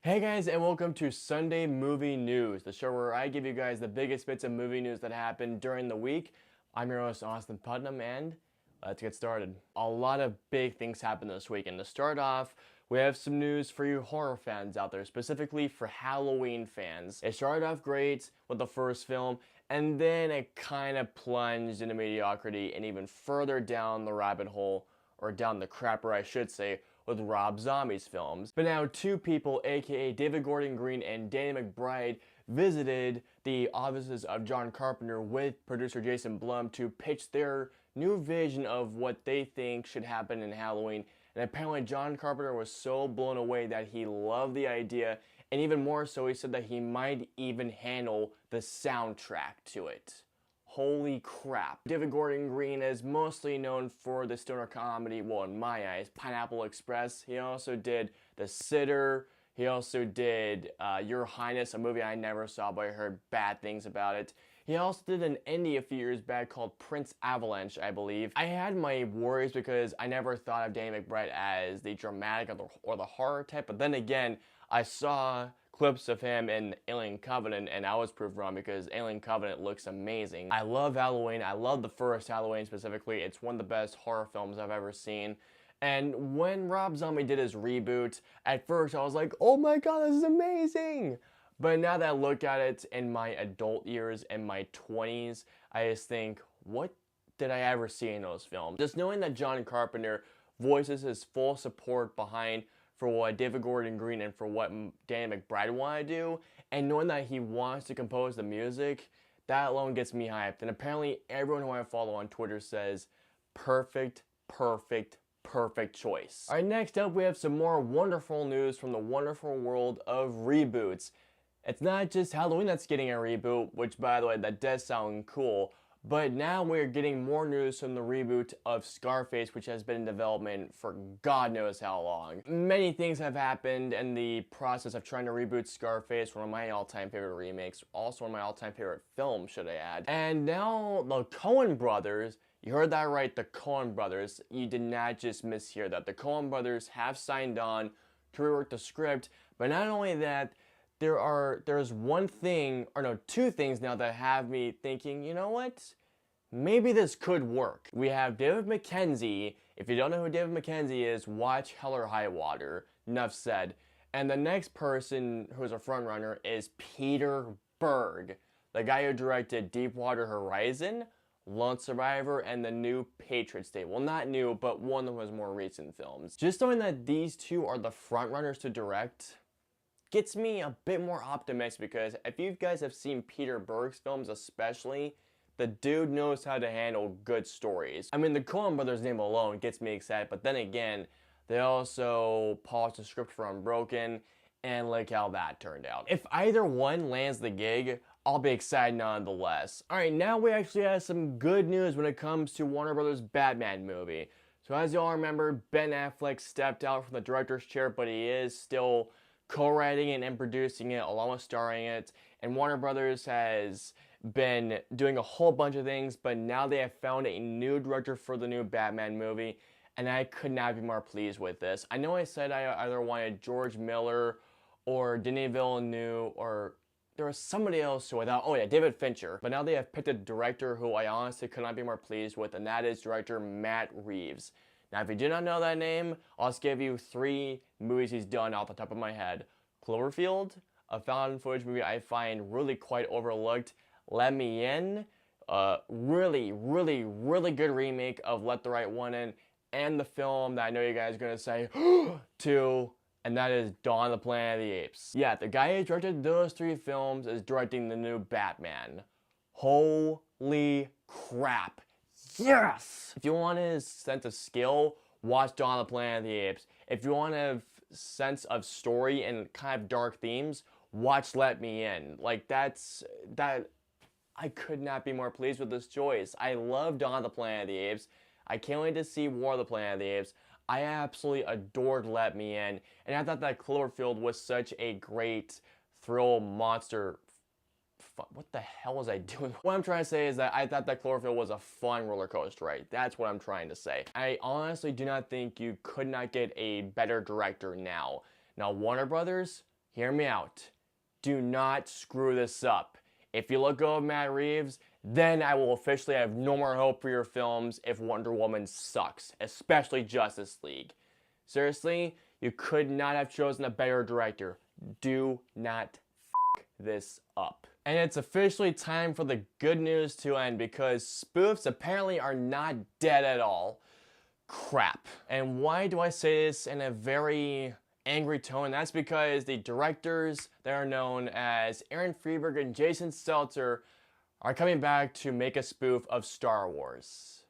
Hey guys, and welcome to Sunday Movie News, the show where I give you guys the biggest bits of movie news that happened during the week. I'm your host, Austin Putnam, and let's get started. A lot of big things happened this week, and to start off, we have some news for you horror fans out there, specifically for Halloween fans. It started off great with the first film, and then it kind of plunged into mediocrity and even further down the rabbit hole, or down the crapper I should say, with Rob Zombie's films. But now two people, aka David Gordon Green and Danny McBride, visited the offices of John Carpenter with producer Jason Blum to pitch their new vision of what they think should happen in Halloween. And apparently John Carpenter was so blown away that he loved the idea, and even more so, he said that he might even handle the soundtrack to it. Holy crap. David Gordon Green is mostly known for the stoner comedy, well, in my eyes, Pineapple Express. He also did The Sitter. He also did Your Highness, a movie I never saw, but I heard bad things about it. He also did an indie a few years back called Prince Avalanche, I believe. I had my worries because I never thought of Danny McBride as the dramatic or the horror type, but then again, I saw clips of him in Alien Covenant, and I was proved wrong because Alien Covenant looks amazing. I love Halloween. I love the first Halloween specifically. It's one of the best horror films I've ever seen. And when Rob Zombie did his reboot, at first I was like, oh my god, this is amazing! But now that I look at it in my adult years, in my 20s, I just think, what did I ever see in those films? Just knowing that John Carpenter voices his full support behind for what David Gordon Green and for what Danny McBride want to do, and knowing that he wants to compose the music, that alone gets me hyped. And apparently everyone who I follow on Twitter says, perfect, perfect, perfect choice. Alright, next up we have some more wonderful news from the wonderful world of reboots. It's not just Halloween that's getting a reboot, which by the way, that does sound cool, but now we're getting more news from the reboot of Scarface, which has been in development for God knows how long. Many things have happened in the process of trying to reboot Scarface, one of my all-time favorite remakes, also one of my all-time favorite films, should I add. And now the Coen brothers, you heard that right, the Coen brothers, you did not just mishear that. The Coen brothers have signed on to rework the script, but not only that, there's one thing, or no, two things now that have me thinking, you know what? Maybe this could work. We have David Mackenzie. If you don't know who David Mackenzie is, watch Hell or High Water. Enough said. And the next person who's a frontrunner is Peter Berg, the guy who directed Deepwater Horizon, Lone Survivor, and the new Patriots Day. Well, not new, but one of his more recent films. Just knowing that these two are the frontrunners to direct gets me a bit more optimistic, because if you guys have seen Peter Berg's films especially, the dude knows how to handle good stories. I mean, the Coen brothers name alone gets me excited, but then again, they also polished the script for Unbroken, and look how that turned out. If either one lands the gig, I'll be excited nonetheless. Alright, now we actually have some good news when it comes to Warner Brothers' Batman movie. So as you all remember, Ben Affleck stepped out from the director's chair, but he is still co-writing it and producing it, along with starring it, and Warner Brothers has been doing a whole bunch of things, but now they have found a new director for the new Batman movie, and I could not be more pleased with this. I know I said I either wanted George Miller or Denis Villeneuve, or there was somebody else who I thought, oh yeah, David Fincher, but now they have picked a director who I honestly could not be more pleased with, and that is director Matt Reeves. Now, if you do not know that name, I'll just give you 3 movies he's done off the top of my head. Cloverfield, a found footage movie I find really quite overlooked. Let Me In, really, really, really good remake of Let the Right One In, and the film that I know you guys are going to say, to, and that is Dawn of the Planet of the Apes. Yeah, the guy who directed those 3 films is directing the new Batman. Holy crap. Yes! If you want his sense of skill, watch Dawn of the Planet of the Apes. If you want a sense of story and kind of dark themes, watch Let Me In. Like, I could not be more pleased with this choice. I love Dawn of the Planet of the Apes. I can't wait to see War of the Planet of the Apes. I absolutely adored Let Me In, and I thought that Cloverfield was such a great thrill monster. What the hell was I doing? What I'm trying to say is that I thought that Cloverfield was a fun roller coaster ride. That's what I'm trying to say. I honestly do not think you could not get a better director now. Now, Warner Brothers, hear me out. Do not screw this up. If you let go of Matt Reeves, then I will officially have no more hope for your films if Wonder Woman sucks, especially Justice League. Seriously, you could not have chosen a better director. Do not f*** this up. And it's officially time for the good news to end because spoofs apparently are not dead at all. Crap. And why do I say this in a very angry tone? That's because the directors that are known as Aaron Freberg and Jason Stelter are coming back to make a spoof of Star Wars.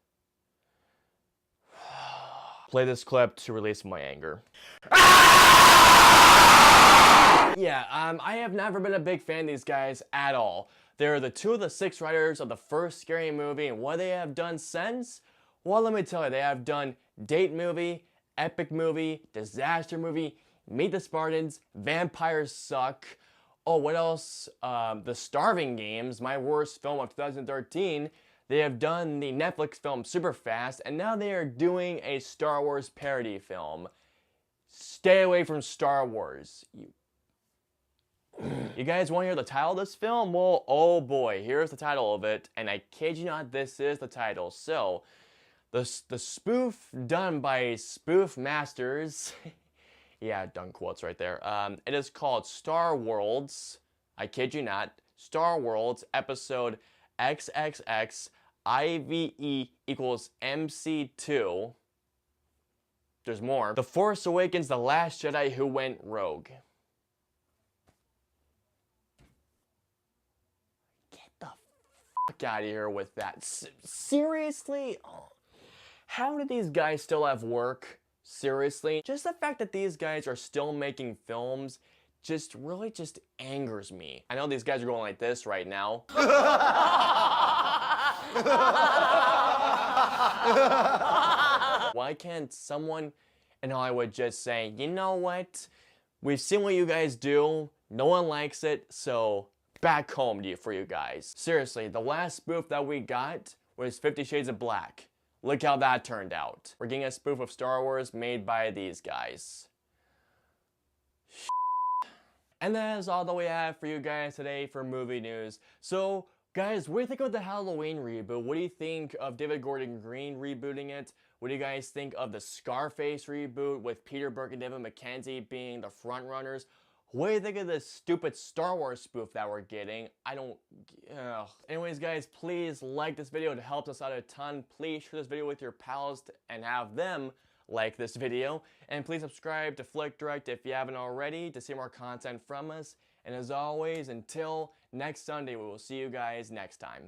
Play this clip to release my anger. Yeah, I have never been a big fan of these guys at all. They're the two of the 6 writers of the first Scary Movie, and what they have done since? Well, let me tell you, they have done Date Movie, Epic Movie, Disaster Movie, Meet the Spartans, Vampires Suck. Oh, what else? The Starving Games, my worst film of 2013. They have done the Netflix film Superfast, and now they are doing a Star Wars parody film. Stay away from Star Wars. You guys want to hear the title of this film? Well, oh boy, here's the title of it, and I kid you not, this is the title. So, the spoof done by Spoof Masters, yeah, done quotes right there. It is called Star Worlds, I kid you not, Star Worlds episode XXX IVE equals MC2. There's more. The Force Awakens, The Last Jedi Who Went Rogue. Get the fuck out of here with that. Seriously? Oh. How do these guys still have work? Seriously? Just the fact that these guys are still making films just really just angers me. I know these guys are going like this right now. Why can't someone in Hollywood just say, you know what? We've seen what you guys do. No one likes it, so back home for you guys. Seriously, the last spoof that we got was 50 Shades of Black. Look how that turned out. We're getting a spoof of Star Wars made by these guys. And that is all that we have for you guys today for movie news. So, guys, what do you think of the Halloween reboot? What do you think of David Gordon Green rebooting it? What do you guys think of the Scarface reboot with Peter Berg and David Mackenzie being the frontrunners? What do you think of this stupid Star Wars spoof that we're getting? I don't... Anyways, guys, please like this video. It helps us out a ton. Please share this video with your pals and have them like this video. And please subscribe to FlickDirect if you haven't already to see more content from us. And as always, until next Sunday, we will see you guys next time.